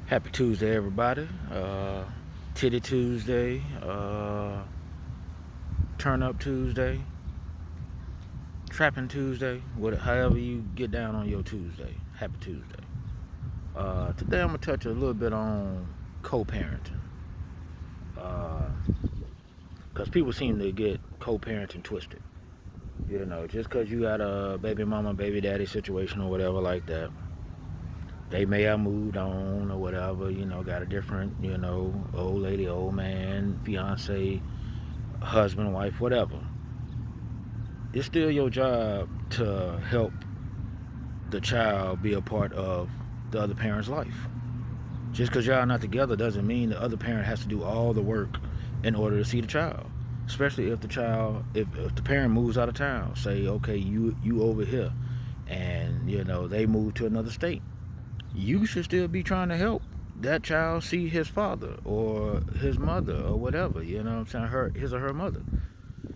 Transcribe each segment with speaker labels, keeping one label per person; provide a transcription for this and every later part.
Speaker 1: Happy Tuesday, everybody. Titty Tuesday, Turn Up Tuesday, Trapping Tuesday, however you get down on your Tuesday. Happy Tuesday. Today I'm going to touch a little bit on co-parenting. Because people seem to get co-parenting twisted. You know, just because you got a baby mama, baby daddy situation or whatever like that, they may have moved on or whatever, got a different, old lady, old man, fiance, husband, wife, whatever. It's still your job to help the child be a part of the other parent's life. Just because y'all not together doesn't mean the other parent has to do all the work in order to see the child. Especially if the child, if the parent moves out of town, say, okay, you over here, and they move to another state. You should still be trying to help that child see his father or his mother or whatever. You know what I'm saying? His or her mother.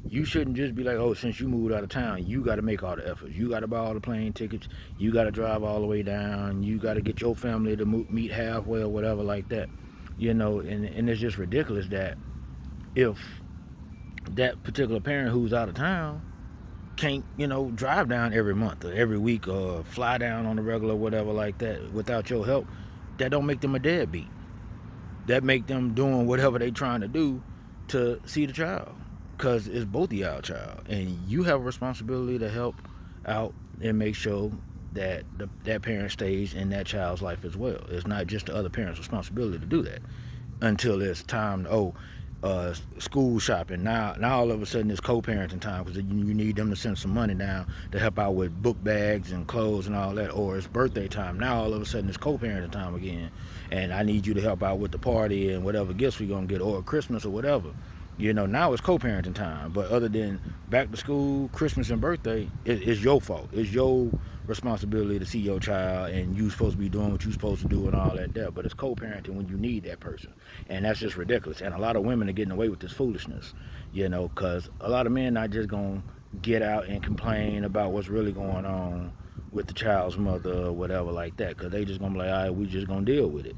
Speaker 1: You shouldn't just be like, oh, since you moved out of town, you got to make all the efforts. You got to buy all the plane tickets. You got to drive all the way down. You got to get your family to meet halfway or whatever like that. And it's just ridiculous that if that particular parent who's out of town can't, drive down every month or every week or fly down on the regular or whatever like that without your help, that don't make them a deadbeat. That make them doing whatever they trying to do to see the child. Because it's both of y'all child, and you have a responsibility to help out and make sure that that parent stays in that child's life as well. It's not just the other parent's responsibility to do that until it's time to school shopping. Now all of a sudden it's co-parenting time because you need them to send some money down to help out with book bags and clothes and all that. Or it's birthday time. Now all of a sudden it's co-parenting time again, and I need you to help out with the party and whatever gifts we gonna get, or Christmas or whatever. Now it's co-parenting time. But other than back to school, Christmas, and birthday, it's your fault. It's your responsibility to see your child, and you supposed to be doing what you're supposed to do and all that there. But it's co-parenting when you need that person, and that's just ridiculous. And a lot of women are getting away with this foolishness, because a lot of men not just gonna get out and complain about what's really going on with the child's mother or whatever like that, because they just gonna be like, all right, we just gonna deal with it.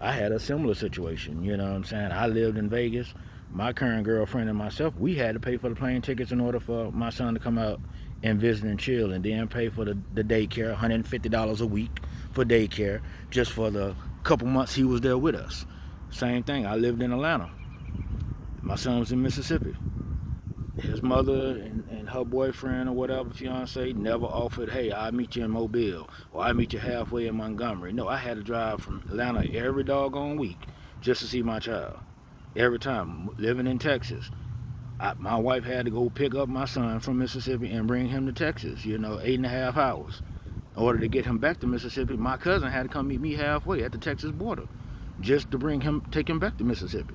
Speaker 1: I had a similar situation. You know what I'm saying? I lived in Vegas. My current girlfriend and myself, we had to pay for the plane tickets in order for my son to come out and visit and chill, and then pay for the daycare, $150 a week for daycare, just for the couple months he was there with us. Same thing, I lived in Atlanta. My son was in Mississippi. His mother and her boyfriend or whatever, fiance, never offered, hey, I'll meet you in Mobile, or I'll meet you halfway in Montgomery. No, I had to drive from Atlanta every doggone week just to see my child. Every time. Living in Texas, my wife had to go pick up my son from Mississippi and bring him to Texas, 8.5 hours. In order to get him back to Mississippi, my cousin had to come meet me halfway at the Texas border just to take him back to Mississippi.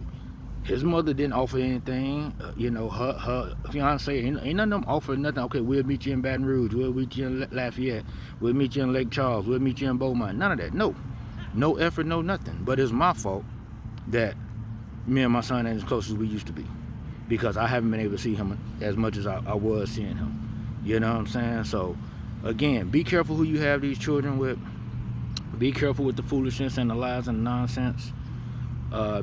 Speaker 1: His mother didn't offer anything. Her fiance, ain't none of them offered nothing. Okay, we'll meet you in Baton Rouge. We'll meet you in Lafayette. We'll meet you in Lake Charles. We'll meet you in Beaumont. None of that. No effort, no nothing. But it's my fault that me and my son ain't as close as we used to be, because I haven't been able to see him as much as I was seeing him. You know what I'm saying? So, again, be careful who you have these children with. Be careful with the foolishness and the lies and the nonsense.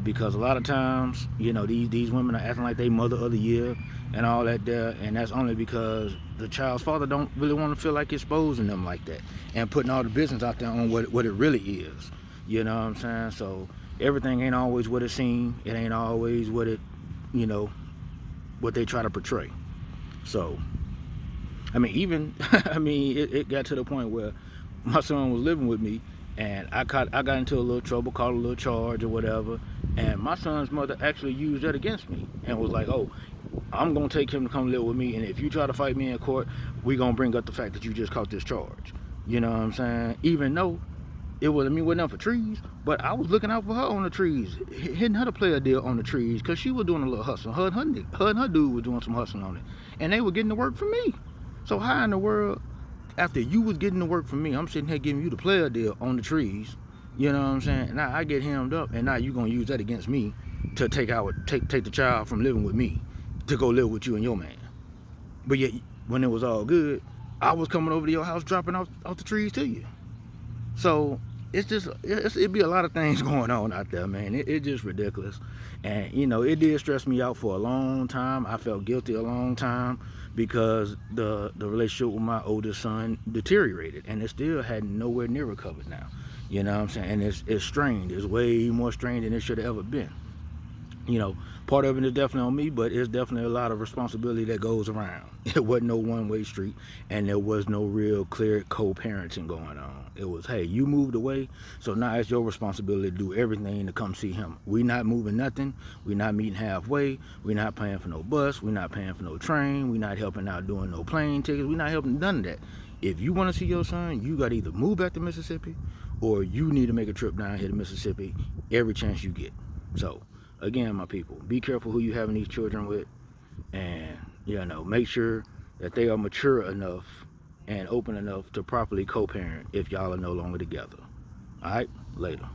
Speaker 1: Because a lot of times, these women are acting like they mother of the year and all that there, and that's only because the child's father don't really want to feel like exposing them like that and putting all the business out there on what it really is. You know what I'm saying? So everything ain't always what it seems. It ain't always what it, what they try to portray. So, it got to the point where my son was living with me, and I got into a little trouble, caught a little charge or whatever, and my son's mother actually used that against me and was like, oh, I'm going to take him to come live with me, and if you try to fight me in court, we're going to bring up the fact that you just caught this charge. You know what I'm saying? Even though it wasn't up for trees, but I was looking out for her on the trees, hitting her to play a deal on the trees, because she was doing a little hustle. Her and her dude was doing some hustling on it, and they were getting to work for me. So how in the world, after you was getting to work for me, I'm sitting here giving you the player deal on the trees, you know what I'm saying? Now I get hemmed up, and now you gonna use that against me to take the child from living with me to go live with you and your man. But yet, when it was all good, I was coming over to your house dropping off the trees to you. So it'd be a lot of things going on out there, man. It's just ridiculous. And you know, it did stress me out for a long time. I felt guilty a long time because the relationship with my oldest son deteriorated, and it still had nowhere near recovered now. You know what I'm saying? And it's strained. It's way more strained than it should have ever been. You know, part of it is definitely on me, but it's definitely a lot of responsibility that goes around. It wasn't no one-way street, and there was no real clear co-parenting going on. It was, hey, you moved away, so now it's your responsibility to do everything to come see him. We not moving nothing. We not meeting halfway. We not paying for no bus. We not paying for no train. We not helping out doing no plane tickets. We not helping none of that. If you want to see your son, you got to either move back to Mississippi, or you need to make a trip down here to Mississippi every chance you get. So, again, my people, be careful who you having these children with, and you know, make sure that they are mature enough and open enough to properly co-parent if y'all are no longer together. All right, later.